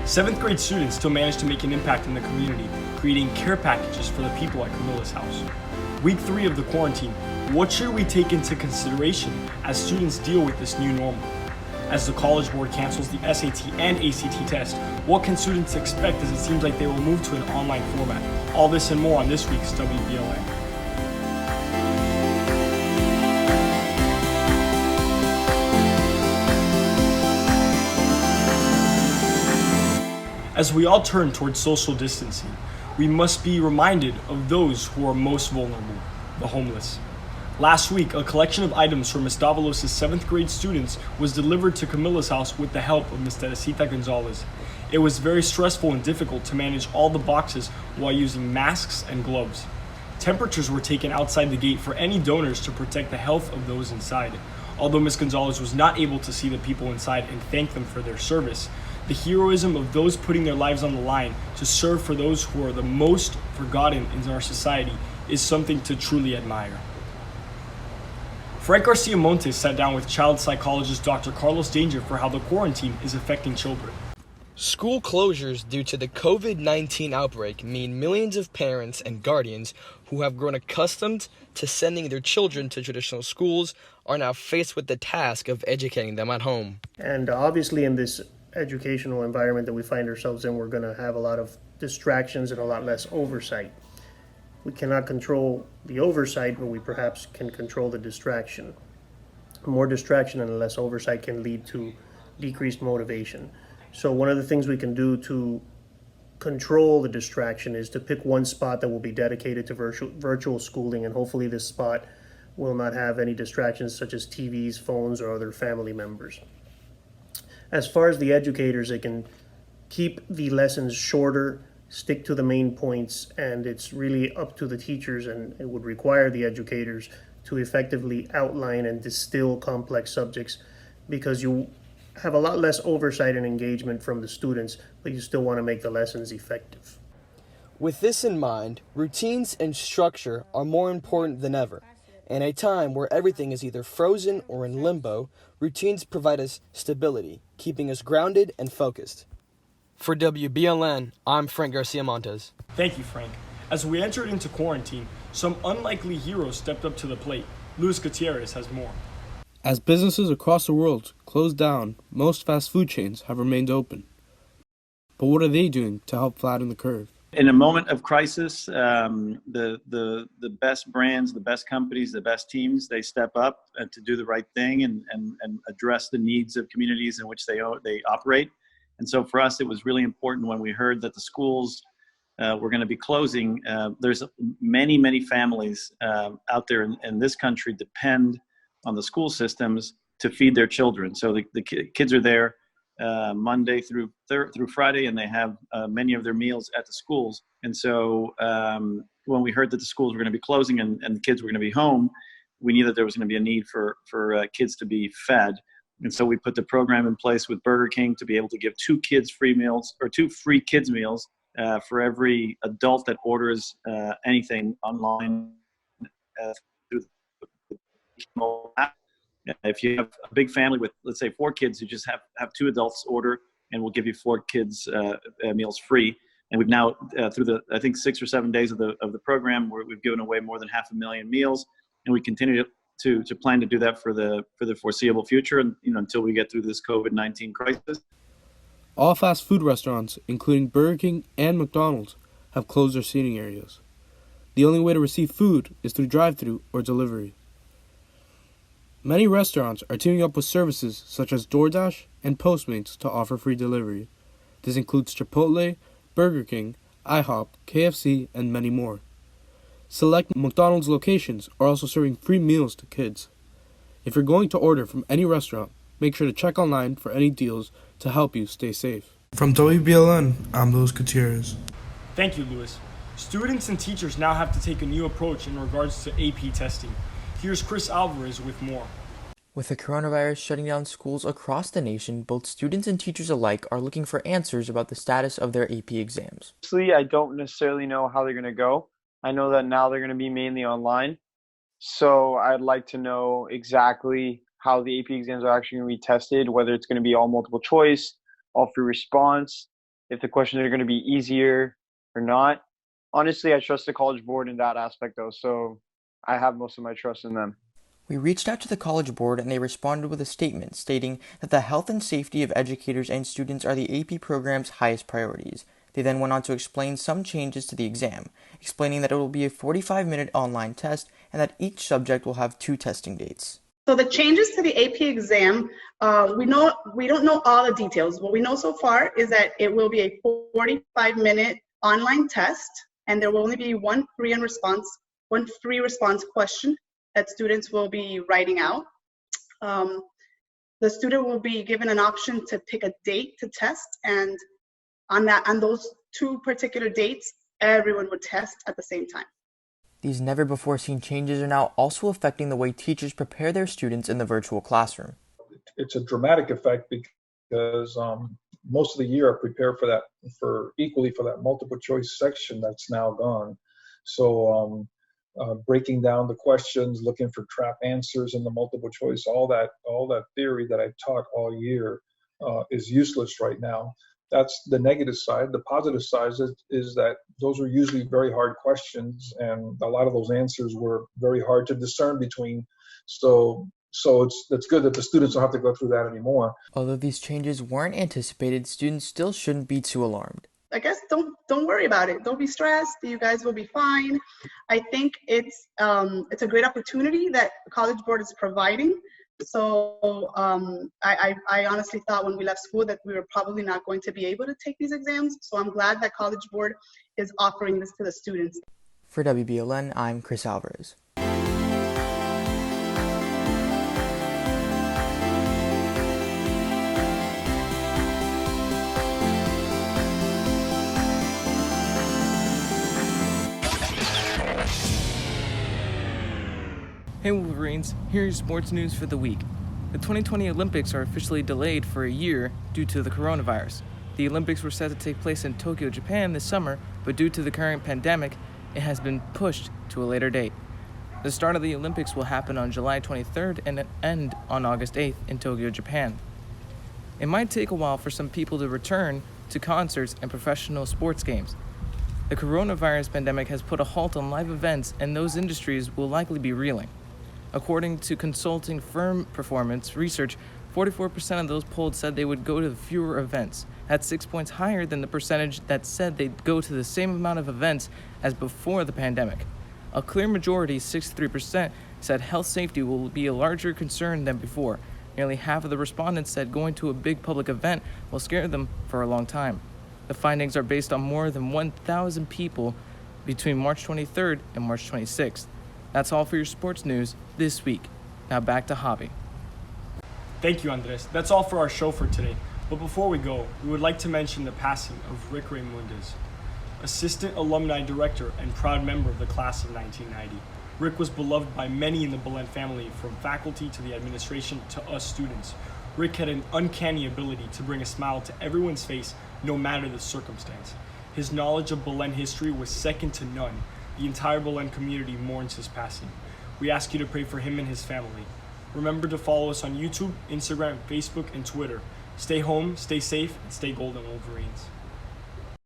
Seventh grade students still managed to make an impact in the community, creating care packages for the people at Camilla's house. Week 3 of the quarantine, what should we take into consideration as students deal with this new normal? As the College Board cancels the SAT and ACT test, what can students expect as it seems like they will move to an online format? All this and more on this week's WBLN. As we all turn towards social distancing, we must be reminded of those who are most vulnerable, the homeless. Last week, a collection of items for Ms. Davalos' 7th grade students was delivered to Camilla's house with the help of Ms. Teresita Gonzalez. It was very stressful and difficult to manage all the boxes while using masks and gloves. Temperatures were taken outside the gate for any donors to protect the health of those inside. Although Ms. Gonzalez was not able to see the people inside and thank them for their service, the heroism of those putting their lives on the line to serve for those who are the most forgotten in our society is something to truly admire. Frank Garcia Montes sat down with child psychologist Dr. Carlos Danger for how the quarantine is affecting children. School closures due to the COVID-19 outbreak mean millions of parents and guardians who have grown accustomed to sending their children to traditional schools are now faced with the task of educating them at home. And obviously in this educational environment that we find ourselves in, we're going to have a lot of distractions and a lot less oversight. We cannot control the oversight, but we perhaps can control the distraction. More distraction and less oversight can lead to decreased motivation. So one of the things we can do to control the distraction is to pick one spot that will be dedicated to virtual schooling, and hopefully this spot will not have any distractions such as TVs, phones, or other family members. As far as the educators, they can keep the lessons shorter, stick to the main points, and it's really up to the teachers, and it would require the educators to effectively outline and distill complex subjects, because you have a lot less oversight and engagement from the students, but you still want to make the lessons effective. With this in mind, routines and structure are more important than ever. In a time where everything is either frozen or in limbo, routines provide us stability, keeping us grounded and focused. For WBLN, I'm Frank Garcia Montes. Thank you, Frank. As we entered into quarantine, some unlikely heroes stepped up to the plate. Luis Gutierrez has more. As businesses across the world closed down, most fast food chains have remained open. But what are they doing to help flatten the curve? In a moment of crisis, the best brands, the best companies, the best teams, they step up to do the right thing and address the needs of communities in which they operate. And so for us, it was really important when we heard that the schools were going to be closing. There's many families out there in this country depend on the school systems to feed their children. So the kids are there Monday through Friday, and they have many of their meals at the schools. And so when we heard that the schools were going to be closing and the kids were going to be home, we knew that there was going to be a need for kids to be fed. And so we put the program in place with Burger King to be able to give 2 free kids meals for every adult that orders anything online through the mobile app. If you have a big family with, let's say, 4 kids, you just have 2 adults order, and we'll give you 4 kids meals free. And we've now, through the, I think, 6 or 7 days of the program, we've given away more than 500,000 meals, and we continue to plan to do that for the foreseeable future, and until we get through this COVID-19 crisis. All fast food restaurants, including Burger King and McDonald's, have closed their seating areas. The only way to receive food is through drive-thru or delivery. Many restaurants are teaming up with services such as DoorDash and Postmates to offer free delivery. This includes Chipotle, Burger King, IHOP, KFC, and many more. Select McDonald's locations are also serving free meals to kids. If you're going to order from any restaurant, make sure to check online for any deals to help you stay safe. From WBLN, I'm Luis Gutierrez. Thank you, Luis. Students and teachers now have to take a new approach in regards to AP testing. Here's Chris Alvarez with more. With the coronavirus shutting down schools across the nation, both students and teachers alike are looking for answers about the status of their AP exams. Honestly, I don't necessarily know how they're going to go. I know that now they're going to be mainly online. So I'd like to know exactly how the AP exams are actually going to be tested, whether it's going to be all multiple choice, all free response, if the questions are going to be easier or not. Honestly, I trust the College Board in that aspect, though, so I have most of my trust in them. We reached out to the College Board and they responded with a statement stating that the health and safety of educators and students are the AP program's highest priorities. They then went on to explain some changes to the exam, explaining that it will be a 45-minute online test and that each subject will have 2 testing dates. So the changes to the AP exam, we don't know all the details. What we know so far is that it will be a 45-minute online test, and there will only be one free response question that students will be writing out. The student will be given an option to pick a date to test, and on those 2 particular dates, everyone would test at the same time. These never-before-seen changes are now also affecting the way teachers prepare their students in the virtual classroom. It's a dramatic effect because most of the year I prepare for that multiple choice section that's now gone. So breaking down the questions, looking for trap answers in the multiple choice, all that theory that I taught all year is useless right now. That's the negative side. The positive side is that those are usually very hard questions, and a lot of those answers were very hard to discern between. So it's good that the students don't have to go through that anymore. Although these changes weren't anticipated, students still shouldn't be too alarmed. I guess don't worry about it. Don't be stressed. You guys will be fine. I think it's a great opportunity that the College Board is providing. So I honestly thought when we left school that we were probably not going to be able to take these exams. So I'm glad that College Board is offering this to the students. For WBLN, I'm Chris Alvarez. Hey Wolverines, here's your sports news for the week. The 2020 Olympics are officially delayed for a year due to the coronavirus. The Olympics were set to take place in Tokyo, Japan this summer, but due to the current pandemic, it has been pushed to a later date. The start of the Olympics will happen on July 23rd and end on August 8th in Tokyo, Japan. It might take a while for some people to return to concerts and professional sports games. The coronavirus pandemic has put a halt on live events, and those industries will likely be reeling. According to consulting firm Performance Research, 44% of those polled said they would go to fewer events. That's 6 points higher than the percentage that said they'd go to the same amount of events as before the pandemic. A clear majority, 63%, said health safety will be a larger concern than before. Nearly half of the respondents said going to a big public event will scare them for a long time. The findings are based on more than 1,000 people between March 23rd and March 26th. That's all for your sports news this week. Now back to Javi. Thank you, Andres. That's all for our show for today. But before we go, we would like to mention the passing of Rick Raymundus, Assistant Alumni Director and proud member of the class of 1990. Rick was beloved by many in the Belen family, from faculty to the administration to us students. Rick had an uncanny ability to bring a smile to everyone's face, no matter the circumstance. His knowledge of Belen history was second to none. The entire Belen community mourns his passing. We ask you to pray for him and his family. Remember to follow us on YouTube, Instagram, Facebook, and Twitter. Stay home, stay safe, and stay golden, Wolverines.